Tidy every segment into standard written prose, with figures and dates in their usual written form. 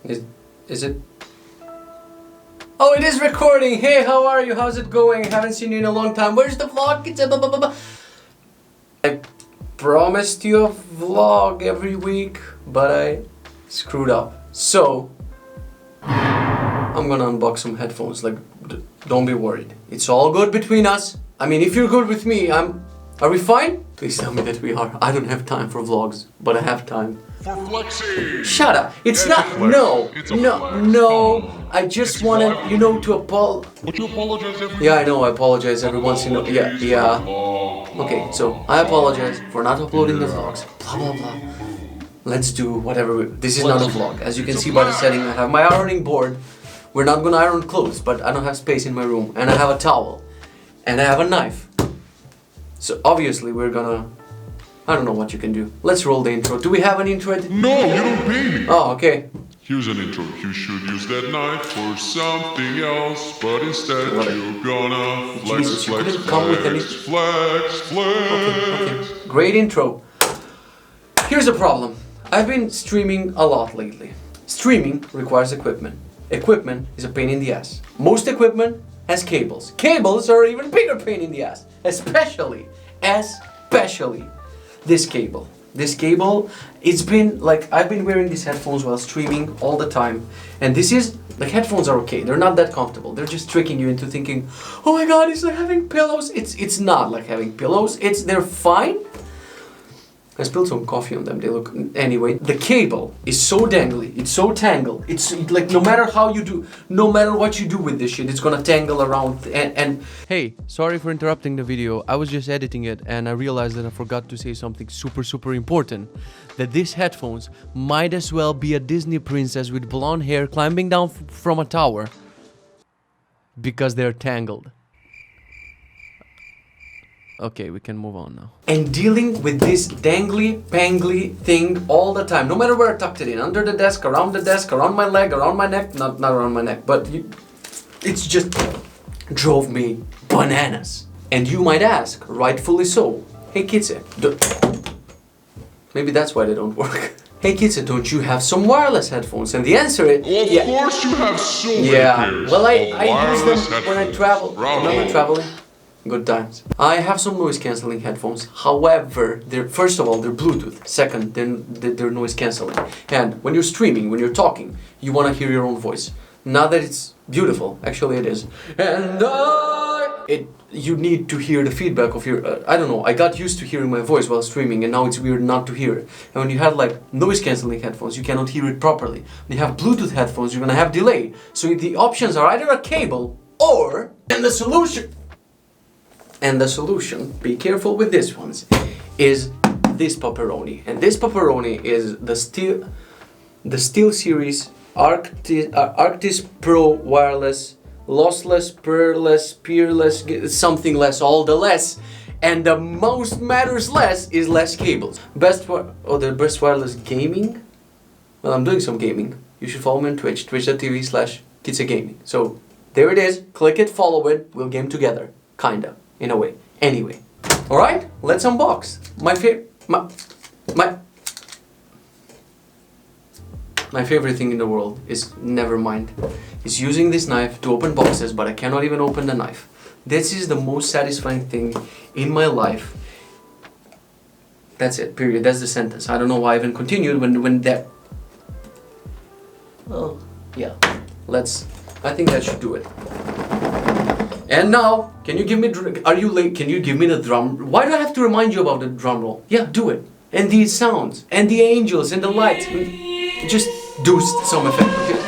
Is it? Oh, it is recording! Hey, how are you? How's it going? Haven't seen you in a long time. Where's the vlog? It's a blah, blah, blah, blah. I promised you a vlog every week, but I screwed up. So, I'm gonna unbox some headphones. Like, don't be worried. It's all good between us. I mean, if you're good with me, Are we fine? Please tell me that we are. I don't have time for vlogs, but I have time. For flexing! Shut up! It's not. No. I just wanted, to apologize. Would you apologize every? Yeah, I know. I apologize every once in a. Yeah. Okay, so I apologize for not uploading the vlogs. Blah blah blah. Let's do whatever. This is not a vlog. As you can see by the setting, I have my ironing board. We're not gonna iron clothes, but I don't have space in my room, and I have a towel, and I have a knife. So obviously we're gonna. I don't know what you can do. Let's roll the intro. Do we have an intro? No, you don't pay me. Oh, okay. Here's an intro. You should use that knife for something else, but instead you're gonna flex, Jesus, you flex, couldn't come with any... flex. Okay. Great intro. Here's the problem. I've been streaming a lot lately. Streaming requires equipment. Equipment is a pain in the ass. Most equipment has cables. Cables are even bigger pain in the ass. Especially this cable. This cable, it's been like, I've been wearing these headphones while streaming all the time. And this is, like, headphones are okay. They're not that comfortable. They're just tricking you into thinking, oh my god, it's like having pillows. It's not like having pillows. They're fine. I spilled some coffee on them. They look... Anyway, the cable is so dangly. It's so tangled. It's like no matter what you do with this shit, it's gonna tangle around and... Hey, sorry for interrupting the video. I was just editing it and I realized that I forgot to say something super important. That these headphones might as well be a Disney princess with blonde hair climbing down from a tower. Because they're tangled. Okay, we can move on now. And dealing with this dangly-pangly thing all the time. No matter where I tucked it in. Under the desk, around my leg, around my neck. Not around my neck, but it's just drove me bananas. And you might ask, rightfully so, hey Kitze, maybe that's why they don't work. Hey Kitze, don't you have some wireless headphones? And the answer is... Well, of course you have so many pairs. Well, I wireless use them when I travel. Bravo. When I'm traveling. Good times. I have some noise cancelling headphones. However, first of all, they're Bluetooth. Second, they're noise cancelling. And when you're streaming, when you're talking, you want to hear your own voice. Not that it's beautiful, actually it is. And you need to hear the feedback of your... I don't know, I got used to hearing my voice while streaming and now it's weird not to hear it. And when you have like noise cancelling headphones, you cannot hear it properly. When you have Bluetooth headphones, you're gonna have delay. So the options are either a cable or... And the solution, be careful with this ones, is this pepperoni. And this pepperoni is the Steel Series Arctis Pro Wireless, Lossless, Peerless, something less, all the less. And the most matters less is less cables. The best wireless gaming? Well, I'm doing some gaming. You should follow me on Twitch, twitch.tv/Kitze Gaming. So, there it is. Click it, follow it, we'll game together. Kinda. In a way. Anyway. Alright, let's unbox. My favorite thing in the world is, never mind, is using this knife to open boxes, but I cannot even open the knife. This is the most satisfying thing in my life. That's it, period. That's the sentence. I don't know why I even continued when that... Oh, yeah. I think that should do it. And now, can you give me... Are you late? Can you give me the drum... Why do I have to remind you about the drum roll? Yeah, do it. And these sounds. And the angels and the lights. Just do some effect, okay?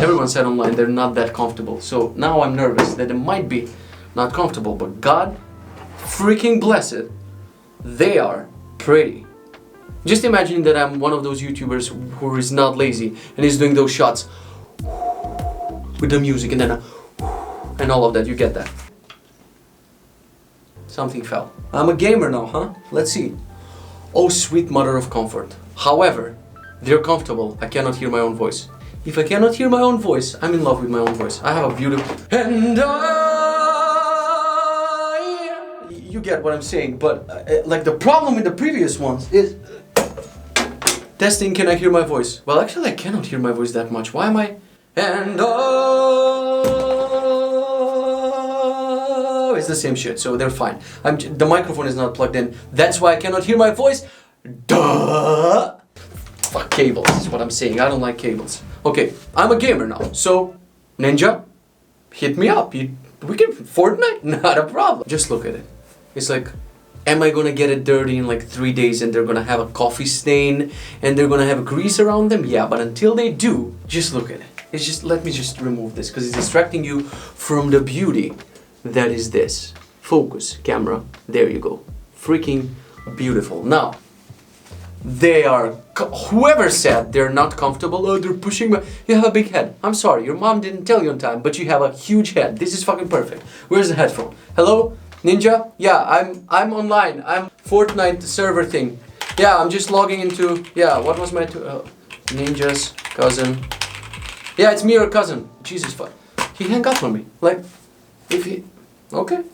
Everyone said online they're not that comfortable. So now I'm nervous that it might be not comfortable. But God freaking bless it. They are pretty. Just imagine that I'm one of those YouTubers who is not lazy and is doing those shots with the music and then and all of that, you get that. Something fell. I'm a gamer now, huh? Let's see. Oh, sweet mother of comfort. However, they're comfortable. I cannot hear my own voice. If I cannot hear my own voice, I'm in love with my own voice. I have a beautiful... And you get what I'm saying, but like the problem with the previous ones is... Testing, can I hear my voice? Well, actually I cannot hear my voice that much. Why am I? And oh, it's the same shit, so they're fine. The microphone is not plugged in. That's why I cannot hear my voice. Duh! Fuck cables, is what I'm saying. I don't like cables. Okay, I'm a gamer now, so Ninja, hit me up. We can Fortnite, not a problem. Just look at it. It's like, am I gonna get it dirty in like 3 days and they're gonna have a coffee stain and they're gonna have grease around them? Yeah, but until they do, just look at it. It's just, let me just remove this because it's distracting you from the beauty that is this. Focus, camera, there you go. Freaking beautiful. Now, they are, whoever said they're not comfortable, oh, they're pushing me. You have a big head. I'm sorry, your mom didn't tell you on time, but you have a huge head. This is fucking perfect. Where's the headphone? Hello? Ninja? Yeah, I'm online. I'm Fortnite server thing. Yeah, I'm just logging into, yeah, what was my, Ninja's cousin. Yeah, it's me, your cousin. Jesus fuck. He hung up on me. Like, if he, okay.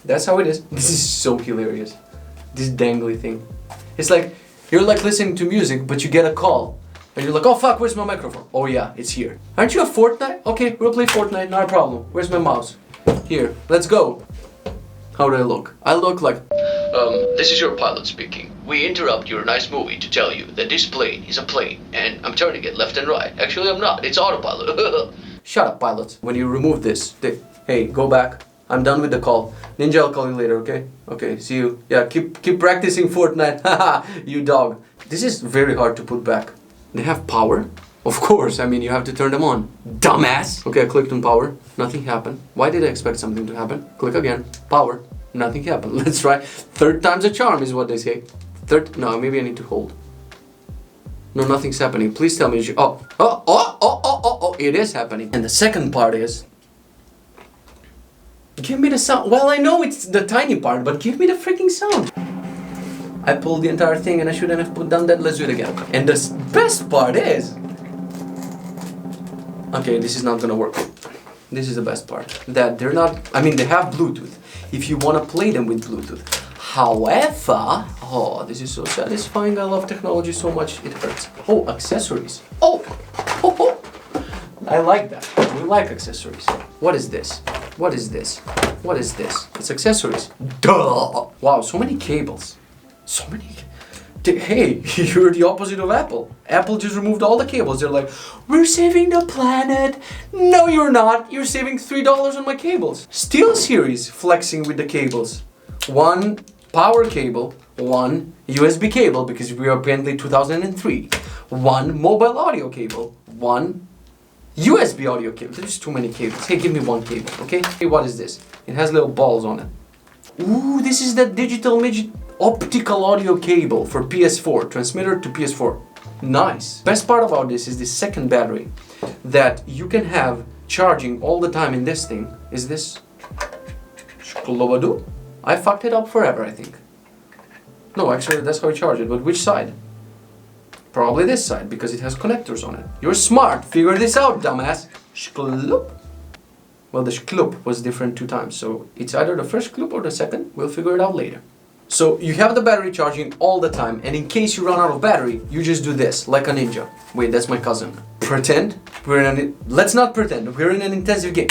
That's how it is. This is so hilarious. This dangly thing. It's like, you're like listening to music, but you get a call. And you're like, oh fuck, where's my microphone? Oh yeah, it's here. Aren't you a Fortnite? Okay, we'll play Fortnite, not a problem. Where's my mouse? Here, let's go. How do I look? I look like... this is your pilot speaking. We interrupt your nice movie to tell you that this plane is a plane, and I'm turning it left and right. Actually, I'm not. It's autopilot. Shut up, pilot. When you remove this, hey, go back. I'm done with the call. Ninja, I'll call you later, okay? Okay, see you. Yeah, keep practicing Fortnite. Haha, you dog. This is very hard to put back. They have power? Of course, I mean, you have to turn them on. Dumbass! Okay, I clicked on power. Nothing happened. Why did I expect something to happen? Click again. Power. Nothing happened. Let's try. Third time's a charm is what they say. No, maybe I need to hold. No, nothing's happening. Please tell me. Oh, it is happening. And the second part is... Give me the sound. Well, I know it's the tiny part, but give me the freaking sound. I pulled the entire thing and I shouldn't have done that. Let's do it again. And the best part is... Okay, this is not gonna work. This is the best part. That they're not... I mean, they have Bluetooth. If you want to play them with Bluetooth. However... Oh, this is so satisfying. I love technology so much. It hurts. Oh, accessories. Oh! I like that. We like accessories. What is this? What is this? What is this? It's accessories. Duh! Wow, so many cables. So many... Hey, you're the opposite of Apple. Apple just removed all the cables. They're like, we're saving the planet. No, you're not. You're saving $3 on my cables. SteelSeries flexing with the cables. One power cable, one USB cable, because we are apparently 2003. One mobile audio cable, one USB audio cable. There's too many cables. Hey, give me one cable, okay? Hey, what is this? It has little balls on it. Ooh, this is the digital midget optical audio cable for PS4, transmitter to PS4. Nice. Best part about this is the second battery that you can have charging all the time in this thing. Is this Shklobadu? I fucked it up forever, I think. No, actually that's how you charge it, but which side? Probably this side, because it has connectors on it. You're smart, figure this out, dumbass. Shkloop. Well, the shkloop was different 2 times, so it's either the first shkloop or the second. We'll figure it out later. So you have the battery charging all the time, and in case you run out of battery, you just do this, like a ninja. Wait, that's my cousin. Pretend we're in let's not pretend, we're in an intensive game.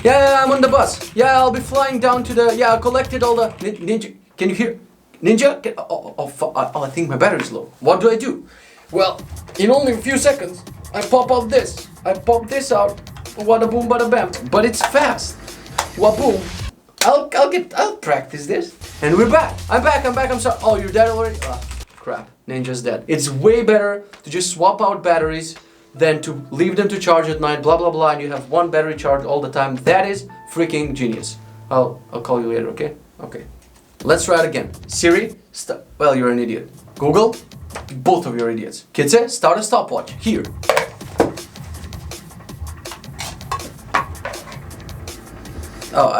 Yeah, I'm on the bus. Yeah, I'll be flying down to the, I collected all the, ninja, can you hear? Ninja? I think my battery's low. What do I do? Well, in only a few seconds, I pop out this. I pop this out. Wada boom, bada bam. But it's fast. Waboom. I'll practice this. And we're back. I'm back. I'm sorry. Oh, you're dead already? Ah, crap. Ninja's dead. It's way better to just swap out batteries than to leave them to charge at night, blah, blah, blah, and you have one battery charged all the time. That is freaking genius. I'll call you later, okay? Okay. Let's try it again. Siri, well, you're an idiot. Google, both of you are idiots. Kitze, start a stopwatch. Here. Oh,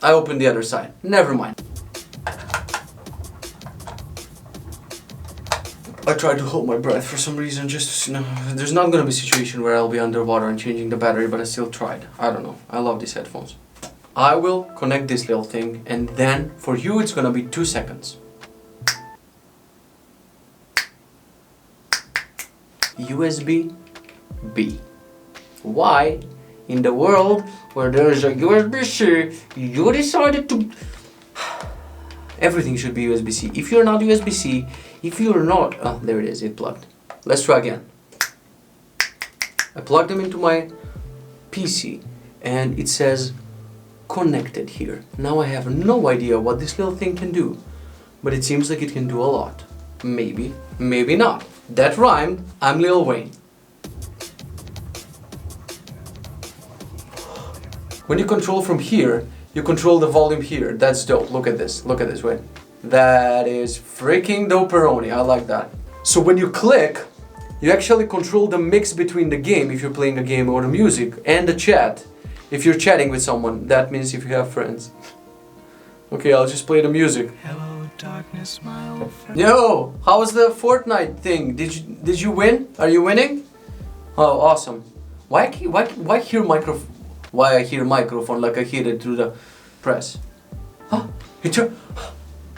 I opened the other side. Never mind. I tried to hold my breath for some reason, just, you know, there's not gonna be a situation where I'll be underwater and changing the battery, but I still tried. I don't know. I love these headphones. I will connect this little thing, and then for you it's gonna be 2 seconds. USB-B. Why, in the world where there's a USB-C, you decided to... Everything should be USB-C. If you're not USB-C, if you're not... Oh, there it is, it plugged. Let's try again. I plugged them into my PC and it says connected here. Now I have no idea what this little thing can do, but it seems like it can do a lot. Maybe, maybe not. That rhymed. I'm Lil Wayne. When you control from here, you control the volume here. That's dope. Look at this. Look at this. Wait. That is freaking doperoni. I like that. So when you click, you actually control the mix between the game, if you're playing a game, or the music, and the chat. If you're chatting with someone, that means if you have friends. Okay, I'll just play the music. Hello, darkness, my old friend. Yo, how was the Fortnite thing? Did you win? Are you winning? Oh, awesome. Why I hear microphone like I hear it through the press? Huh?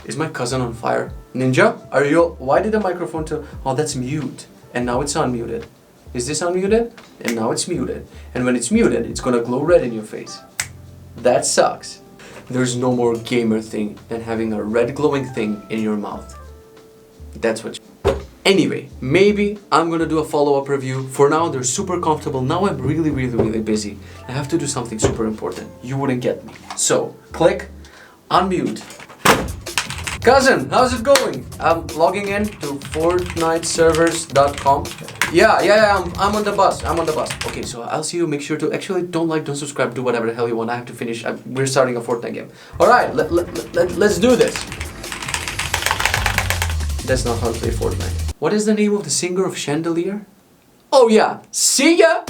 Is my cousin on fire? Ninja, are you? Why did the microphone tell? Oh, that's mute. And now it's unmuted. Is this unmuted? And now it's muted. And when it's muted, it's gonna glow red in your face. That sucks. There's no more gamer thing than having a red glowing thing in your mouth. That's what. Anyway, maybe I'm gonna do a follow-up review. For now, they're super comfortable. Now I'm really busy. I have to do something super important. You wouldn't get me. So, click, unmute. Cousin, how's it going? I'm logging in to FortniteServers.com. Yeah, I'm on the bus. Okay, so I'll see you. Make sure to actually don't like, don't subscribe, do whatever the hell you want. I have to finish. We're starting a Fortnite game. All right, let's do this. That's not how to play Fortnite. What is the name of the singer of Chandelier? Oh yeah, see ya!